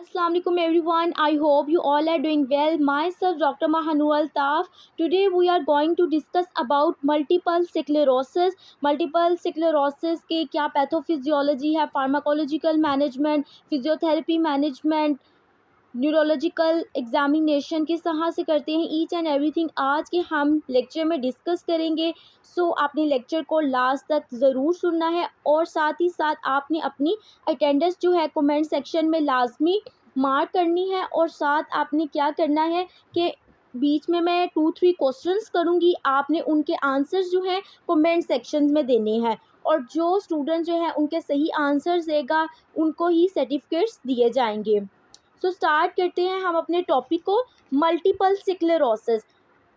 Assalamualaikum everyone. I hope you all are doing well. Myself Dr. Mahanur Altaf. Today we are going to discuss about multiple sclerosis. Multiple sclerosis के क्या pathophysiology है, pharmacological management, physiotherapy management, neurological examination किस तरह से करते हैं, each and everything आज के हम लेक्चर में डिस्कस करेंगे। सो आपने लेक्चर को लास्ट तक ज़रूर सुनना है और साथ ही साथ आपने अपनी अटेंडेंस जो है कमेंट सेक्शन में लाजमी मार्क करनी है। और साथ आपने क्या करना है कि बीच में मैं 2-3 क्वेश्चंस करूँगी, आपने उनके आंसर्स जो हैं कमेंट सेक्शन में देने हैं और जो स्टूडेंट जो है उनके सही आंसर्स देगा उनको ही सर्टिफिकेट्स दिए जाएंगे। सो स्टार्ट करते हैं हम अपने टॉपिक को। मल्टीपल स्क्लेरोसिस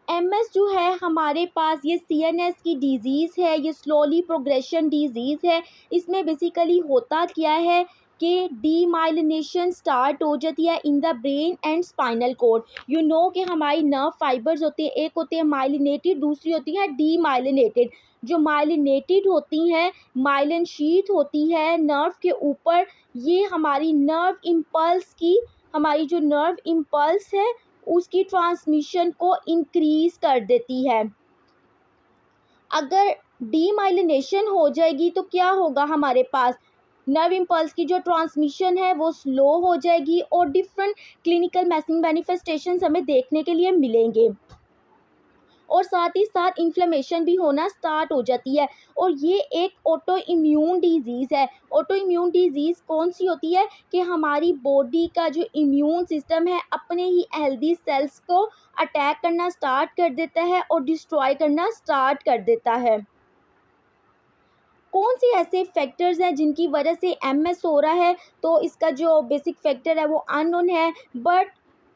एमएस जो है हमारे पास ये सीएनएस की डिजीज़ है, ये स्लोली प्रोग्रेशन डिजीज़ है। इसमें बेसिकली होता क्या है कि डीमाइलिनेशन स्टार्ट हो जाती है in the brain and spinal cord. You know कि हमारी नर्व फाइबर्स होती है, एक होती है माइलिनेटेड, दूसरी होती है डीमाइलिनेटेड। जो माइलिनेटेड होती हैं, माइलिन शीथ होती है नर्व के ऊपर, ये हमारी नर्व इम्पल्स की, हमारी जो नर्व इम्पल्स है उसकी ट्रांसमिशन को इंक्रीज कर देती है। अगर डीमाइलिनेशन हो जाएगी तो क्या होगा, हमारे पास नर्व इम्पल्स की जो ट्रांसमिशन है वो स्लो हो जाएगी और डिफरेंट क्लिनिकल मैनिफेस्टेशंस हमें देखने के लिए मिलेंगे और साथ ही साथ इन्फ्लेमेशन भी होना स्टार्ट हो जाती है। और ये एक ऑटो इम्यून डिजीज़ है। ऑटो इम्यून डिजीज़ कौन सी होती है कि हमारी बॉडी का जो इम्यून सिस्टम है अपने ही हेल्दी सेल्स को अटैक करना स्टार्ट कर देता है और डिस्ट्रॉय करना स्टार्ट कर देता है। कौन से ऐसे फैक्टर्स हैं जिनकी वजह से एमएस हो रहा है, तो इसका जो बेसिक फैक्टर है वो अननोन है, बट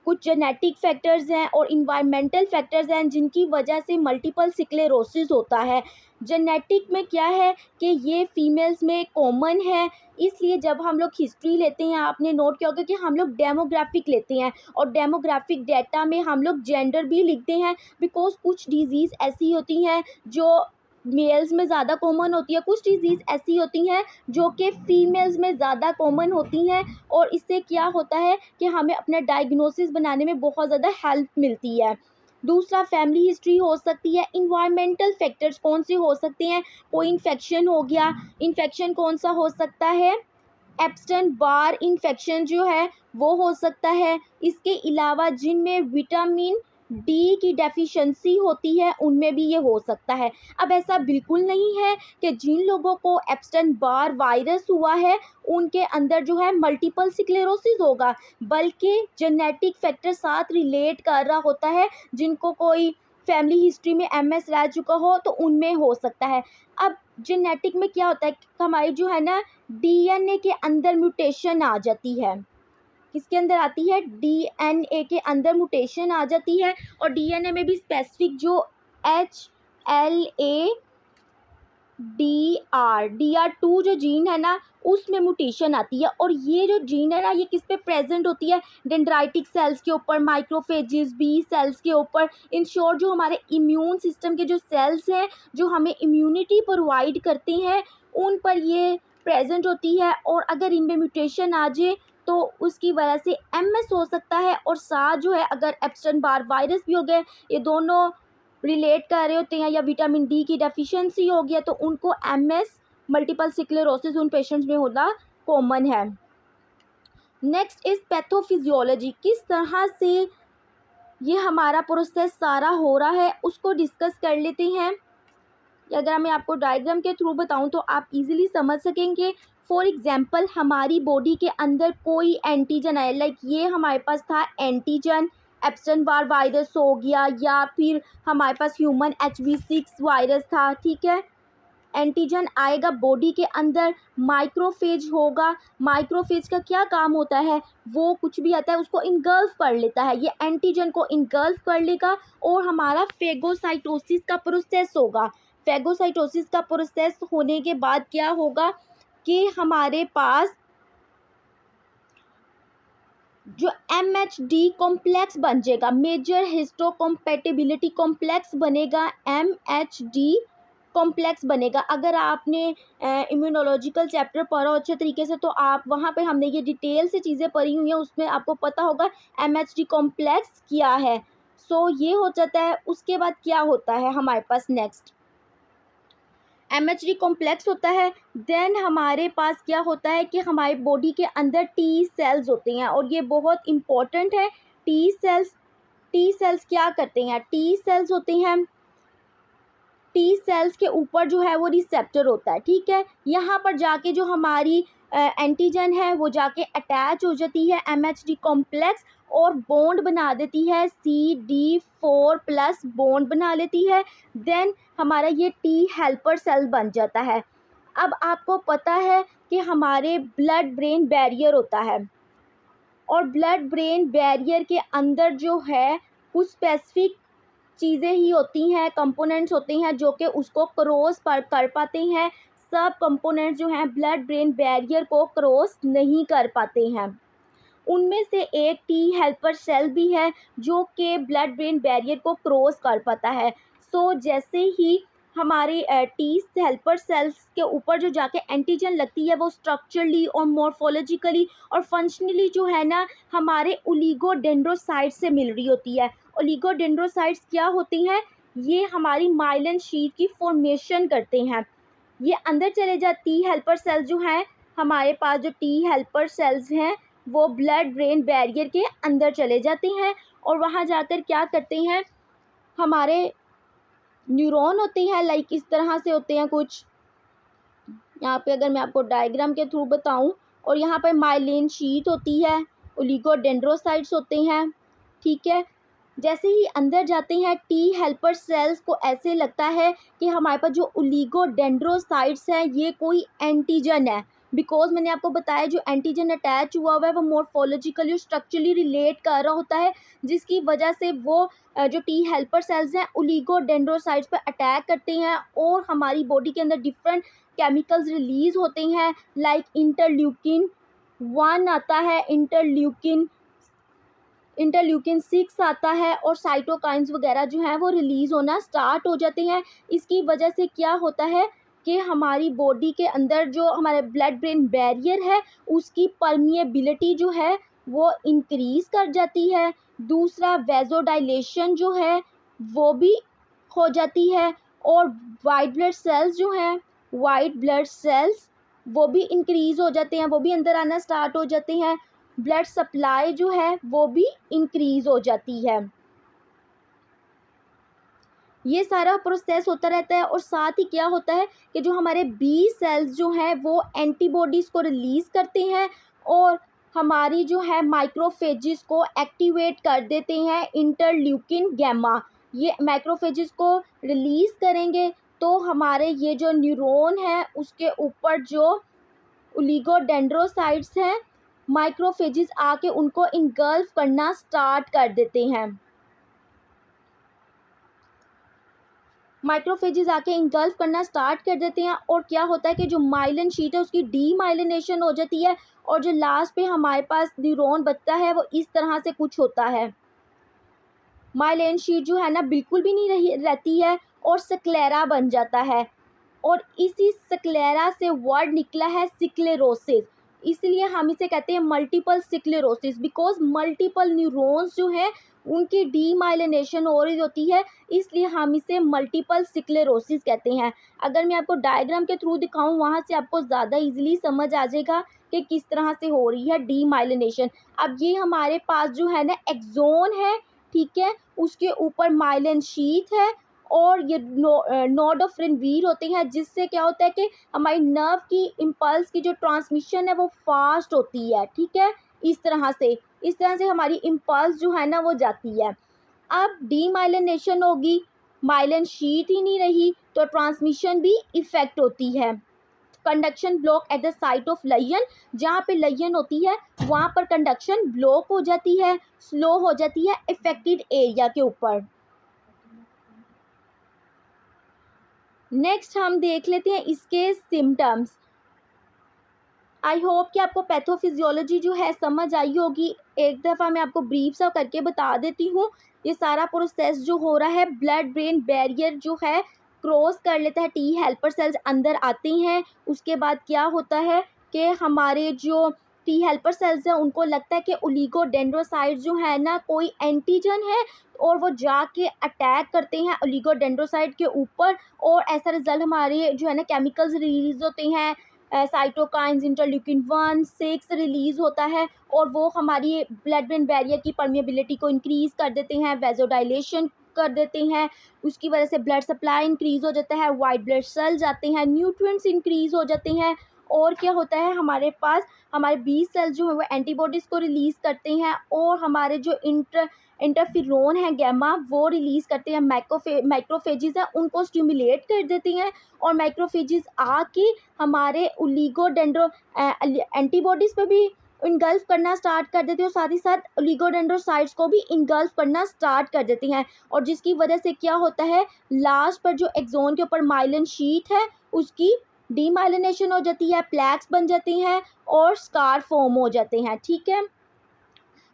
कुछ जेनेटिक फैक्टर्स हैं और इन्वायरमेंटल फैक्टर्स हैं जिनकी वजह से मल्टीपल स्क्लेरोसिस होता है। जेनेटिक में क्या है कि ये फीमेल्स में कॉमन है, इसलिए जब हम लोग हिस्ट्री लेते हैं आपने नोट किया होगा कि हम लोग डेमोग्राफिक लेते हैं और डेमोग्राफिक डेटा में हम लोग जेंडर भी लिखते हैं, बिकॉज कुछ डिजीज़ ऐसी होती हैं जो मेल्स में ज़्यादा कॉमन होती है, कुछ डिजीज़ ऐसी होती हैं जो कि फीमेल्स में ज़्यादा कॉमन होती हैं। और इससे क्या होता है कि हमें अपना डायग्नोसिस बनाने में बहुत ज़्यादा हेल्प मिलती है। दूसरा फैमिली हिस्ट्री हो सकती है। इन्वायरमेंटल फैक्टर्स कौन से हो सकते हैं, कोई इन्फेक्शन हो गया, इन्फेक्शन कौन सा हो सकता है, एप्स्टन बार इन्फेक्शन जो है वो हो सकता है। इसके अलावा जिनमें विटामिन डी की डेफिशिएंसी होती है उनमें भी ये हो सकता है। अब ऐसा बिल्कुल नहीं है कि जिन लोगों को एप्स्टन बार वायरस हुआ है उनके अंदर जो है मल्टीपल स्क्लेरोसिस होगा, बल्कि जेनेटिक फैक्टर साथ रिलेट कर रहा होता है। जिनको कोई फैमिली हिस्ट्री में एमएस रह चुका हो तो उनमें हो सकता है। अब जेनेटिक में क्या होता है कि हमारी जो है ना डीएनए के अंदर म्यूटेशन आ जाती है। किसके अंदर आती है, डीएनए के अंदर म्यूटेशन आ जाती है और डीएनए में भी स्पेसिफिक जो DR2 जो जीन है ना उसमें म्यूटेशन आती है। और ये जो जीन है ना ये किस पे प्रेजेंट होती है, डेंड्राइटिक सेल्स के ऊपर, माइक्रोफेजेस, बी सेल्स के ऊपर। इन शॉर्ट जो हमारे इम्यून सिस्टम के जो सेल्स हैं जो हमें इम्यूनिटी प्रोवाइड करते हैं उन पर ये प्रेजेंट होती है। और अगर इनमें म्यूटेशन आ जाए तो उसकी वजह से एमएस हो सकता है। और साथ जो है अगर एप्स्टन बार वायरस भी हो गए, ये दोनों रिलेट कर रहे होते हैं, या विटामिन डी की डेफिशिएंसी हो गया तो उनको एमएस मल्टीपल स्क्लेरोसिस उन पेशेंट्स में होना कॉमन है। नेक्स्ट इज पैथोफिजियोलॉजी, किस तरह से ये हमारा प्रोसेस सारा हो रहा है उसको डिस्कस कर लेते हैं। अगर मैं आपको डायग्राम के थ्रू बताऊं तो आप इजीली समझ सकेंगे। फॉर एग्जांपल हमारी बॉडी के अंदर कोई एंटीजन है, लाइक ये हमारे पास था एंटीजन, एप्स्टन बार वायरस हो गया, या फिर हमारे पास ह्यूमन HB6 वायरस था, ठीक है। एंटीजन आएगा बॉडी के अंदर, माइक्रोफेज होगा। माइक्रोफेज का क्या काम होता है, वो कुछ भी आता है उसको इनगल्फ कर लेता है, ये एंटीजन को इनगल्फ कर लेगा और हमारा फेगोसाइटोसिस का प्रोसेस होगा। फेगोसाइटोसिस का प्रोसेस होने के बाद क्या होगा कि हमारे पास जो MHD कॉम्प्लेक्स बन जाएगा, मेजर हिस्टोकम्पैटिबिलिटी कॉम्प्लेक्स बनेगा MHD कॉम्प्लेक्स बनेगा। अगर आपने इम्यूनोलॉजिकल चैप्टर पढ़ा हो अच्छे तरीके से तो आप वहाँ पे हमने ये डिटेल से चीज़ें पढ़ी हुई हैं, उसमें आपको पता होगा MHD कॉम्प्लेक्स क्या है। सो ये हो जाता है। उसके बाद क्या होता है हमारे पास नेक्स्ट MHD कॉम्प्लेक्स होता है। देन हमारे पास क्या होता है कि हमारी बॉडी के अंदर टी सेल्स होते हैं और ये बहुत इम्पॉर्टेंट है। टी सेल्स क्या करते हैं? टी सेल्स होते हैं, टी सेल्स के ऊपर जो है वो रिसेप्टर होता है, ठीक है। यहाँ पर जाके जो हमारी एंटीजन है वो जाके अटैच हो जाती है MHD कॉम्प्लेक्स और बॉन्ड बना देती है, CD4+ बॉन्ड बना लेती है। देन हमारा ये टी हेल्पर सेल बन जाता है। अब आपको पता है कि हमारे ब्लड ब्रेन बैरियर होता है और ब्लड ब्रेन बैरियर के अंदर जो है कुछ स्पेसिफिक चीज़ें ही होती हैं, कंपोनेंट्स होते हैं जो कि उसको क्रॉस कर पाते हैं। सब कंपोनेंट्स जो हैं ब्लड ब्रेन बैरियर को क्रॉस नहीं कर पाते हैं। उनमें से एक टी हेल्पर सेल भी है जो कि ब्लड ब्रेन बैरियर को क्रॉस कर पाता है। सो जैसे ही हमारे टी हेल्पर सेल्स के ऊपर जो जाके एंटीजन लगती है वो स्ट्रक्चरली और मॉर्फोलॉजिकली और फंक्शनली जो है ना हमारे ओलिगोडेंड्रोसाइट से मिल रही होती है। ओलिगोडेंड्रोसाइट्स क्या होती हैं? ये हमारी माइलिन शीट की फॉर्मेशन करते हैं। ये अंदर चले जाती हेल्पर सेल्स जो हैं, हमारे पास जो टी हेल्पर सेल्स हैं वो ब्लड ब्रेन बैरियर के अंदर चले जाते हैं और वहाँ जाकर क्या करते हैं, हमारे न्यूरॉन होते हैं लाइक इस तरह से होते हैं कुछ। यहाँ पे अगर मैं आपको डायग्राम के थ्रू बताऊँ, और यहाँ पर माइलिन शीट होती है, ओलिगोडेंड्रोसाइट्स होते हैं, ठीक है। जैसे ही अंदर जाते हैं टी हेल्पर सेल्स को ऐसे लगता है कि हमारे पास जो ओलिगोडेंड्रोसाइट्स हैं ये कोई एंटीजन है, बिकॉज मैंने आपको बताया जो एंटीजन अटैच हुआ हुआ है वो मॉर्फोलॉजिकली स्ट्रक्चरली रिलेट कर रहा होता है, जिसकी वजह से वो जो टी हेल्पर सेल्स हैं ओलिगोडेंड्रोसाइट्स पर अटैक करते हैं और हमारी बॉडी के अंदर डिफरेंट केमिकल्स रिलीज होते हैं लाइक इंटरल्यूकिन 1 आता है, इंटरल्यूकिन 6 आता है और साइटोकाइंस वगैरह जो हैं वो रिलीज़ होना स्टार्ट हो जाते हैं। इसकी वजह से क्या होता है कि हमारी बॉडी के अंदर जो हमारे ब्लड ब्रेन बैरियर है उसकी परमिएबिलिटी जो है वो इंक्रीज़ कर जाती है। दूसरा वेज़ोडाइलेशन जो है वो भी हो जाती है और वाइट ब्लड सेल्स जो हैं, वाइट ब्लड सेल्स वो भी इंक्रीज़ हो जाते हैं, वो भी अंदर आना स्टार्ट हो जाते हैं। ब्लड सप्लाई जो है वो भी इंक्रीज़ हो जाती है। ये सारा प्रोसेस होता रहता है और साथ ही क्या होता है कि जो हमारे बी सेल्स जो हैं वो एंटीबॉडीज़ को रिलीज़ करते हैं और हमारी जो है माइक्रोफेजिस को एक्टिवेट कर देते हैं इंटरल्यूकिन गैमा। ये माइक्रोफेजिस को रिलीज़ करेंगे तो हमारे ये जो न्यूरॉन है उसके ऊपर जो ओलिगोडेंड्रोसाइट्स हैं माइक्रोफेजिस आके उनको इंगल्फ करना स्टार्ट कर देते हैं। माइक्रोफेजिस आके इंगल्फ करना स्टार्ट कर देते हैं और क्या होता है कि जो माइलिन शीट है उसकी डीमाइलिनेशन हो जाती है और जो लास्ट पे हमारे पास न्यूरॉन बचता है वो इस तरह से कुछ होता है। माइलिन शीट जो है ना बिल्कुल भी नहीं रहती है और स्क्लेरा बन जाता है और इसी स्क्लेरा से वर्ड निकला है सिक्लेरोसिस। इसलिए हम इसे कहते हैं मल्टीपल सिक्लेरोसिस, बिकॉज मल्टीपल न्यूरॉन्स जो हैं उनकी डीमाइलिनेशन हो रही होती है, इसलिए हम इसे मल्टीपल सिक्लेरोसिस कहते हैं। अगर मैं आपको डायग्राम के थ्रू दिखाऊं वहाँ से आपको ज़्यादा इजीली समझ आ जाएगा कि किस तरह से हो रही है डीमाइलिनेशन। अब ये हमारे पास जो है ना एक्सोन है, ठीक है, उसके ऊपर माइलिन शीथ है और ये नोड ऑफ रिनवीर होते हैं, जिससे क्या होता है कि हमारी नर्व की इम्पल्स की जो ट्रांसमिशन है वो फास्ट होती है, ठीक है। इस तरह से हमारी इम्पल्स जो है ना वो जाती है। अब डीमाइलिनेशन होगी, माइलिन शीट ही नहीं रही तो ट्रांसमिशन भी इफेक्ट होती है। Conduction block at the site of lion, जहाँ पे लयन होती है वहाँ पर कंडक्शन ब्लॉक हो जाती है, स्लो हो जाती है इफेक्टेड एरिया के ऊपर। नेक्स्ट हम देख लेते हैं इसके सिम्टम्स। आई होप कि आपको पैथोफिजियोलॉजी जो है समझ आई होगी। एक दफ़ा मैं आपको ब्रीफ सा करके बता देती हूँ। ये सारा प्रोसेस जो हो रहा है ब्लड ब्रेन बैरियर जो है क्रॉस कर लेता है, टी हेल्पर सेल्स अंदर आते हैं। उसके बाद क्या होता है कि हमारे जो टी हेल्पर सेल्स हैं उनको लगता है कि ओलिगोडेंड्रोसाइट्स जो है ना कोई एंटीजन है, और वो जाके अटैक करते हैं ओलिगोडेंड्रोसाइट के ऊपर, और ऐसा रिजल्ट हमारे जो है ना केमिकल्स रिलीज होते हैं, साइटोकाइंस, इंटरल्यूकिन 1, 6 रिलीज़ होता है, और वो हमारी ब्लड ब्रेन बैरियर की परमिएबिलिटी को इंक्रीज़ कर देते हैं, वेज़ोडाइलेशन कर देते हैं। उसकी वजह से ब्लड सप्लाई इंक्रीज़ हो जाता है, वाइट ब्लड सेल्स आते हैं, न्यूट्रिएंट्स इंक्रीज़ हो जाते हैं। और क्या होता है हमारे पास, हमारे बी सेल्स जो है वो एंटीबॉडीज़ को रिलीज़ करते हैं, और हमारे जो इंटरफिरोन है गैमा वो रिलीज़ करते हैं। माइक्रोफेजेस हैं उनको स्टिमुलेट कर देती हैं, और माइक्रोफेजेस आके हमारे ओलिगोडेंड्रो एंटीबॉडीज़ पे भी इनगल्फ करना स्टार्ट कर देती है, और साथ ही साथ ओलिगोडेंड्रोसाइट्स को भी इनगल्फ करना स्टार्ट कर देती हैं। और जिसकी वजह से क्या होता है, लास्ट पर जो एक्सोन के ऊपर माइलिन शीट है उसकी डीमाइलिनेशन हो जाती है, प्लैक्स बन जाती हैं, और स्कार फॉर्म हो जाते हैं। ठीक है,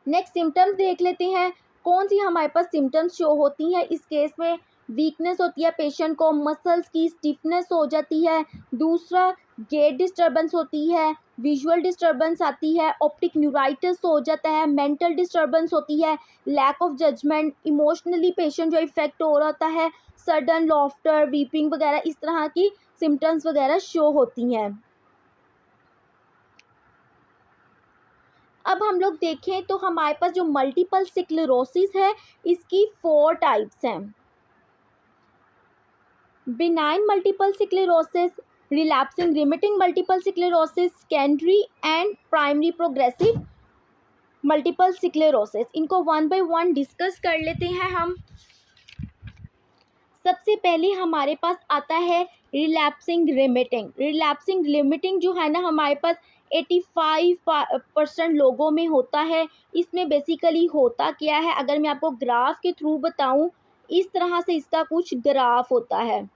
नेक्स्ट सिम्टम्स देख लेते हैं। कौन सी हमारे पास सिम्टम्स शो होती हैं इस केस में। वीकनेस होती है पेशेंट को, मसल्स की स्टिफनेस हो जाती है। दूसरा, गेट डिस्टर्बेंस होती है, विजुअल डिस्टर्बेंस आती है, ऑप्टिक न्यूराइटिस हो जाता है, मेंटल डिस्टर्बेंस होती है, lack of judgement, emotionally patient जो इफेक्ट हो रहा होता है, सडन लॉफ्टर, वीपिंग वगैरह, इस तरह की सिम्टम्स वगैरह शो होती हैं। अब हम लोग देखें तो हमारे पास जो मल्टीपल स्क्लेरोसिस है इसकी 4 टाइप्स हैं। Benign multiple sclerosis, relapsing remitting multiple sclerosis, secondary and primary progressive multiple sclerosis. इनको वन बाय वन डिस्कस कर लेते हैं हम। सबसे पहले हमारे पास आता है रिलैप्सिंग रिमिटिंग। रिलैप्सिंग रिमिटिंग जो है ना हमारे पास 85% लोगों में होता है। इसमें बेसिकली होता क्या है, अगर मैं आपको ग्राफ के थ्रू बताऊं, इस तरह से इसका कुछ ग्राफ होता है,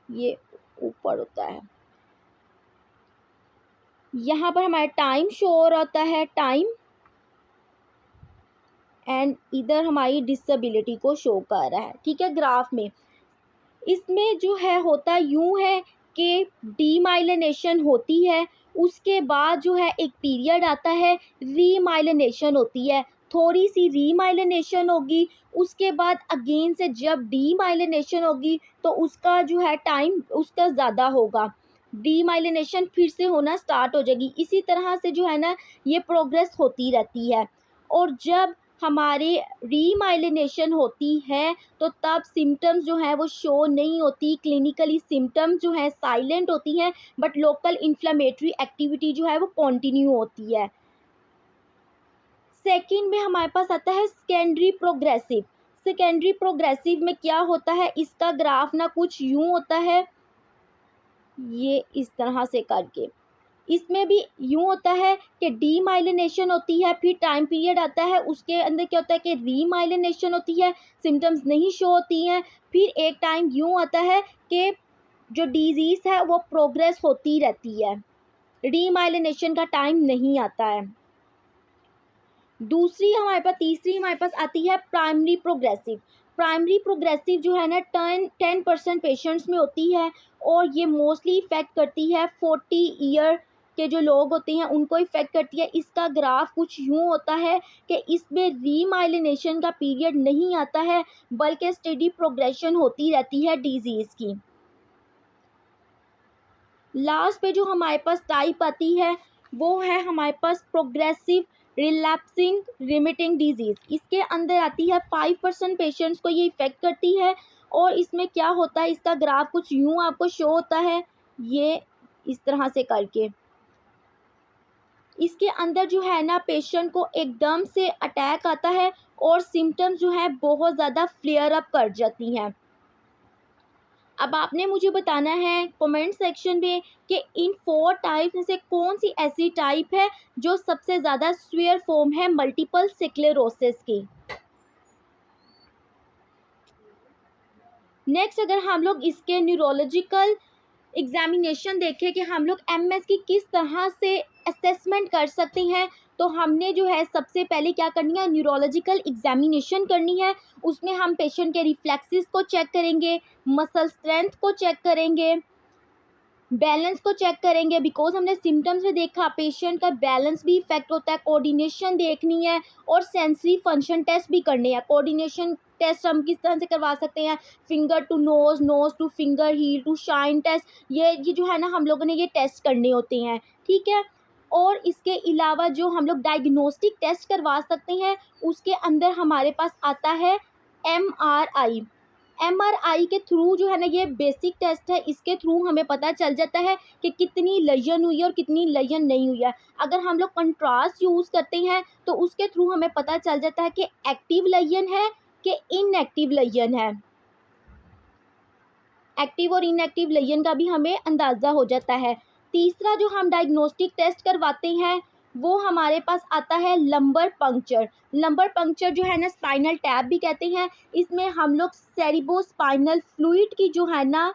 ये ऊपर होता है, यहाँ पर हमारा टाइम शो हो रहा होता है, टाइम, एंड इधर हमारी डिसेबिलिटी को शो कर रहा है। ठीक है, ग्राफ में इसमें जो है होता यूं है कि डीमाइलिनेशन होती है, उसके बाद जो है एक पीरियड आता है, रीमाइलिनेशन होती है, थोड़ी सी रीमाइलिनेशन होगी, उसके बाद अगेन से जब डीमाइलिनेशन होगी तो उसका जो है टाइम उसका ज़्यादा होगा, डीमाइलिनेशन फिर से होना स्टार्ट हो जाएगी। इसी तरह से जो है ना ये प्रोग्रेस होती रहती है। और जब हमारे रीमाइलिनेशन होती है तो तब सिम्टम्स जो है वो शो नहीं होती, क्लिनिकली सिम्टम्स जो है साइलेंट होती हैं, बट लोकल इन्फ्लेमेटरी एक्टिविटी जो है वो कंटिन्यू होती है। सेकंड में हमारे पास आता है सेकेंडरी प्रोग्रेसिव। सेकेंडरी प्रोग्रेसिव में क्या होता है, इसका ग्राफ ना कुछ यूं होता है, ये इस तरह से करके, इसमें भी यूं होता है कि डीमाइलिनेशन होती है, फिर टाइम पीरियड आता है, उसके अंदर क्या होता है कि रीमाइलिनेशन होती है, सिम्टम्स नहीं शो होती हैं, फिर एक टाइम यूं आता है कि जो डिजीज़ है वो प्रोग्रेस होती रहती है, रीमाइलिनेशन का टाइम नहीं आता है। तीसरी हमारे पास आती है प्राइमरी प्रोग्रेसिव। प्राइमरी प्रोग्रेसिव जो है ना 10% पेशेंट्स में होती है, और ये मोस्टली इफ़ेक्ट करती है 40 ईयर के जो लोग होते हैं उनको इफ़ेक्ट करती है। इसका ग्राफ कुछ यूँ होता है कि इसमें रीमाइलिनेशन का पीरियड नहीं आता है, बल्कि स्टेडी प्रोग्रेशन होती रहती है डिजीज़ की। लास्ट पे जो हमारे पास टाइप आती है वो है हमारे पास प्रोग्रेसिव रिलैप्सिंग रिमिटिंग डिजीज़। इसके अंदर आती है 5% पेशेंट्स को ये इफ़ेक्ट करती है, और इसमें क्या होता है, इसका ग्राफ कुछ यूँ आपको शो होता है, ये इस तरह से करके। इसके अंदर जो है ना पेशेंट को एकदम से अटैक आता है, और सिम्टम्स जो है बहुत ज़्यादा फ्लेयर अप कर जाती हैं। अब आपने मुझे बताना है कमेंट सेक्शन में कि इन 4 टाइप में से कौन सी ऐसी टाइप है जो सबसे ज़्यादा सीवियर फॉर्म है मल्टीपल स्क्लेरोसिस की। नेक्स्ट, अगर हम लोग इसके न्यूरोलॉजिकल एग्जामिनेशन देखें कि हम लोग एमएस की किस तरह से असेसमेंट कर सकते हैं, तो हमने जो है सबसे पहले क्या करनी है, न्यूरोलॉजिकल एग्जामिनेशन करनी है। उसमें हम पेशेंट के रिफ्लेक्सेस को चेक करेंगे, मसल स्ट्रेंथ को चेक करेंगे, बैलेंस को चेक करेंगे, बिकॉज हमने सिम्टम्स में देखा पेशेंट का बैलेंस भी इफेक्ट होता है, कोऑर्डिनेशन देखनी है और सेंसरी फंक्शन टेस्ट भी करने हैं। कोऑर्डिनेशन टेस्ट हम किस तरह से करवा सकते हैं, finger to nose, nose to finger, heel to shin test, ये जो है ना हम लोगों ने ये टेस्ट करने होते हैं, ठीक है। और इसके अलावा जो हम लोग डायग्नोस्टिक टेस्ट करवा सकते हैं उसके अंदर हमारे पास आता है MRI। MRI के थ्रू जो है ना ये बेसिक टेस्ट है, इसके थ्रू हमें पता चल जाता है कि कितनी लयन हुई है और कितनी लयन नहीं हुई है। अगर हम लोग कंट्रास्ट यूज़ करते हैं तो उसके थ्रू हमें पता चल जाता है कि एक्टिव लयन है कि इनएक्टिव लयन है। एक्टिव और इनएक्टिव लयन का भी हमें अंदाज़ा हो जाता है। तीसरा जो हम डायग्नोस्टिक टेस्ट करवाते हैं वो हमारे पास आता है लंबर पंक्चर। लंबर पंक्चर जो है ना स्पाइनल टैप भी कहते हैं। इसमें हम लोग सेरिब्रोस्पाइनल फ्लूइड की जो है ना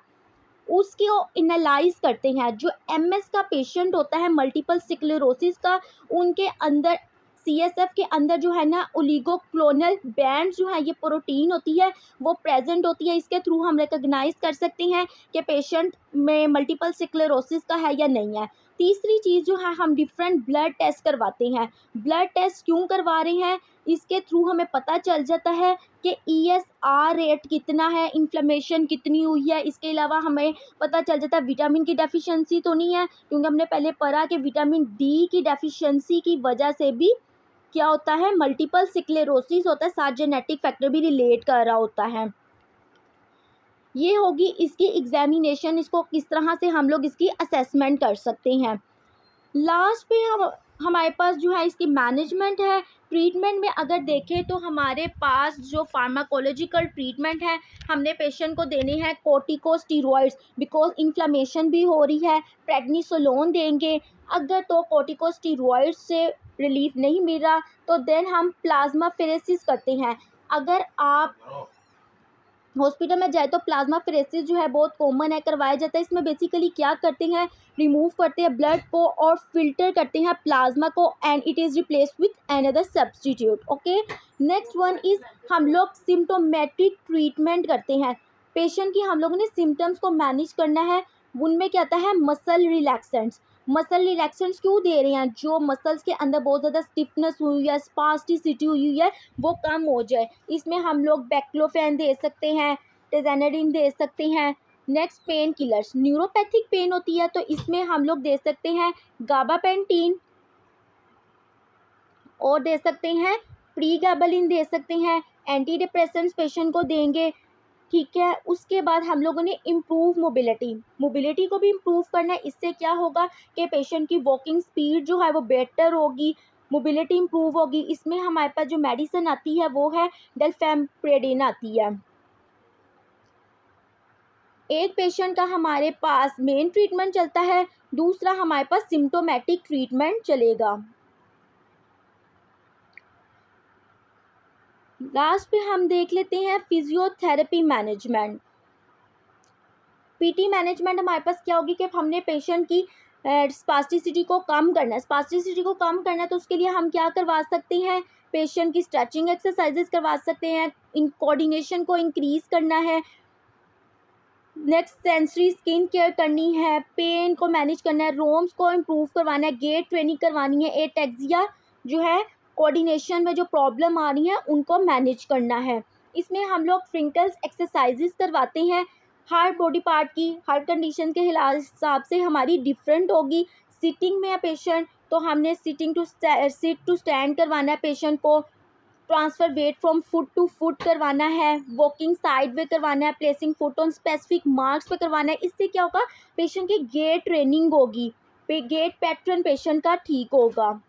उसको एनालाइज करते हैं। जो MS का पेशेंट होता है, मल्टीपल स्क्लेरोसिस का, उनके अंदर CSF के अंदर जो है ना ओलिगोक्लोनल बैंड जो है ये प्रोटीन होती है वो प्रेजेंट होती है। इसके थ्रू हम रिकग्नाइज कर सकते हैं कि पेशेंट में मल्टीपल स्क्लेरोसिस का है या नहीं है। तीसरी चीज़ जो है हम डिफरेंट ब्लड टेस्ट करवाते हैं। ब्लड टेस्ट क्यों करवा रहे हैं, इसके थ्रू हमें पता चल जाता है कि ESR रेट कितना है, इन्फ्लेमेशन कितनी हुई है। इसके अलावा हमें पता चल जाता है विटामिन की डेफिशिएंसी तो नहीं है, क्योंकि हमने पहले पढ़ा कि विटामिन D की डेफिशिएंसी की वजह से भी क्या होता है, मल्टीपल स्क्लेरोसिस होता है, साथ जेनेटिक फैक्टर भी रिलेट कर रहा होता है। ये होगी इसकी एग्जामिनेशन, इसको किस तरह से हम लोग इसकी असेसमेंट कर सकते हैं। लास्ट पे हमारे पास जो है इसकी मैनेजमेंट है। ट्रीटमेंट में अगर देखें तो हमारे पास जो फार्माकोलॉजिकल ट्रीटमेंट है, हमने पेशेंट को देने हैं कॉर्टिकोस्टेरॉइड्स, बिकॉज इन्फ्लेमेशन भी हो रही है, प्रेडनिसोलोन देंगे। अगर तो कॉर्टिकोस्टेरॉइड्स से रिलीफ नहीं मिल रहा तो देन हम प्लाज्माफेरेसिस करते हैं। अगर आप हॉस्पिटल में जाए तो प्लाज्माफेरेसिस जो है बहुत कॉमन है, करवाया जाता है। इसमें बेसिकली क्या करते हैं, रिमूव करते हैं ब्लड को और फिल्टर करते हैं प्लाज्मा को, and it is replace with another substitute. Okay, next one is हम लोग सिम्टोमेटिक ट्रीटमेंट करते हैं। पेशेंट की हम लोगों ने सिम्टम्स को मैनेज करना है। उनमें क्या आता है, मसल रिलैक्सेंट्स। मसल रिलैक्सेंट्स क्यों दे रहे हैं, जो मसल्स के अंदर बहुत ज़्यादा स्टिफनेस हुई है, स्पास्टिसिटी हुई है, वो कम हो जाए। इसमें हम लोग बैक्लोफेन दे सकते हैं, टेजानेडिन दे सकते हैं। Next pain killers, neuropathic pain होती है तो इसमें हम लोग दे सकते हैं गाबापेंटीन, और दे सकते हैं प्रीगैबलिन दे सकते हैं। एंटी डिप्रेसेंट्स पेशेंट को देंगे, ठीक है। उसके बाद हम लोगों ने इम्प्रूव मोबिलिटी को भी इम्प्रूव करना है। इससे क्या होगा कि पेशेंट की वॉकिंग स्पीड जो है वो बेटर होगी, मोबिलिटी इम्प्रूव होगी। इसमें हमारे पास जो मेडिसिन आती है वो है डेल्फेम्प्रेडिन आती है। एक पेशेंट का हमारे पास मेन ट्रीटमेंट चलता है, दूसरा हमारे पास सिम्टोमेटिक ट्रीटमेंट चलेगा। लास्ट पे हम देख लेते हैं फिजियोथेरेपी मैनेजमेंट। PT मैनेजमेंट हमारे पास क्या होगी कि हमने पेशेंट की स्पास्टिसिटी को कम करना है। स्पास्टिसिटी को कम करना है तो उसके लिए हम क्या करवा सकते हैं, पेशेंट की स्ट्रेचिंग एक्सरसाइजेस करवा सकते हैं, इन कोऑर्डिनेशन को इंक्रीज करना है। नेक्स्ट सेंसरी स्किन केयर करनी है, पेन को मैनेज करना है, रोम्स को इम्प्रूव करवाना है, गेट ट्रेनिंग करवानी है, एटेक्सिया जो है कोऑर्डिनेशन में जो प्रॉब्लम आ रही है उनको मैनेज करना है। इसमें हम लोग फ्रिंकल्स एक्सरसाइजेस करवाते हैं। हर बॉडी पार्ट की हर कंडीशन के हिसाब से हमारी डिफरेंट होगी। सिटिंग में है पेशेंट तो हमने sitting to sit to stand करवाना है, पेशेंट को transfer weight from foot to foot करवाना है, वॉकिंग साइड वे करवाना है, placing foot on specific marks पे करवाना है। इससे क्या होगा, पेशेंट की गेट ट्रेनिंग होगी, गेट पैटर्न पेशेंट का ठीक होगा।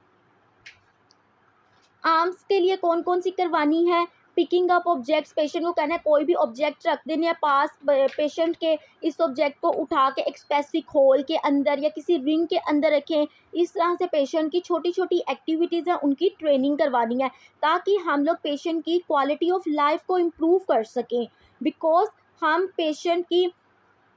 आर्म्स के लिए कौन कौन सी करवानी है, पिकिंग अप ऑब्जेक्ट्स, पेशेंट को कहना है कोई भी ऑब्जेक्ट रख देने हैं पास पेशेंट के, इस ऑब्जेक्ट को उठा के एक स्पेसिफिक होल के अंदर या किसी रिंग के अंदर रखें। इस तरह से पेशेंट की छोटी छोटी एक्टिविटीज़ हैं उनकी ट्रेनिंग करवानी है, ताकि हम लोग पेशेंट की क्वालिटी ऑफ लाइफ को इम्प्रूव कर सकें। बिकॉज हम पेशेंट की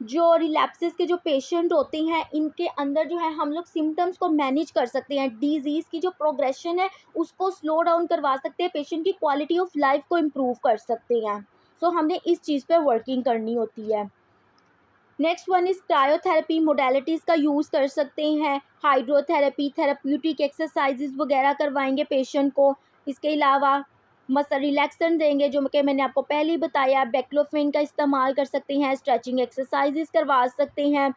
जो रिलैप्सिस के जो पेशेंट होते हैं, इनके अंदर जो है हम लोग सिम्टम्स को मैनेज कर सकते हैं, डिजीज़ की जो प्रोग्रेशन है उसको स्लो डाउन करवा सकते हैं, पेशेंट की क्वालिटी ऑफ लाइफ को इम्प्रूव कर सकते हैं। सो हमने इस चीज़ पे वर्किंग करनी होती है। Next one is cryotherapy modalities का यूज़ कर सकते हैं, हाइड्रोथेरेपी, थेरेप्यूटिक एक्सरसाइजेज वगैरह करवाएंगे पेशेंट को। इसके अलावा मसल रिलैक्सन देंगे, जो कि मैंने आपको पहले ही बताया। बेक्लोफेन का इस्तेमाल कर सकते हैं, स्ट्रेचिंग एक्सरसाइजेज करवा सकते हैं।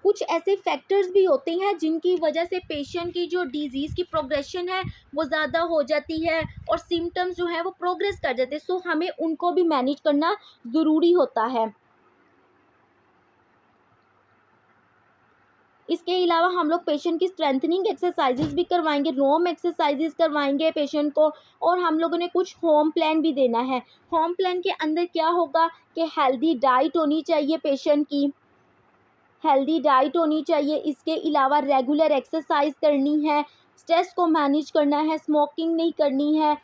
कुछ ऐसे फैक्टर्स भी होते हैं जिनकी वजह से पेशेंट की जो डिजीज़ की प्रोग्रेशन है वो ज़्यादा हो जाती है और सिम्टम्स जो है वो प्रोग्रेस कर जाते हैं। सो हमें उनको भी मैनेज करना ज़रूरी होता है। इसके अलावा हम लोग पेशेंट की स्ट्रेंथनिंग एक्सरसाइजेज भी करवाएंगे, रोम एक्सरसाइजेज करवाएंगे पेशेंट को। और हम लोगों ने कुछ होम प्लान भी देना है। होम प्लान के अंदर क्या होगा कि हेल्दी डाइट होनी चाहिए, पेशेंट की हेल्दी डाइट होनी चाहिए। इसके अलावा रेगुलर एक्सरसाइज करनी है, स्ट्रेस को मैनेज करना है, स्मोकिंग नहीं करनी है,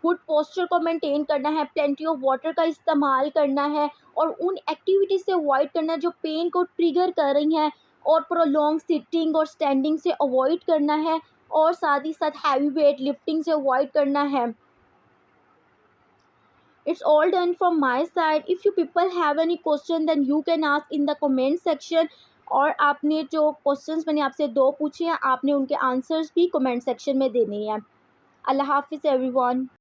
गुड पोस्चर को मेंटेन करना है, प्लेंटी ऑफ वाटर का इस्तेमाल करना है और उन एक्टिविटीज़ से अवॉइड करना है जो पेन को ट्रिगर कर रही हैं, और प्रोलॉन्ग सिटिंग और स्टैंडिंग से अवॉइड करना है, और साथ ही साथ हैवी वेट लिफ्टिंग से अवॉइड करना है। It's all done from my side. If you people have any question then you can ask in the comment section. और आपने जो क्वेश्चंस मैंने आपसे 2 पूछे हैं, आपने उनके आंसर्स भी कमेंट सेक्शन में देने हैं। अल्लाह हाफ़िज़ एवरीवन।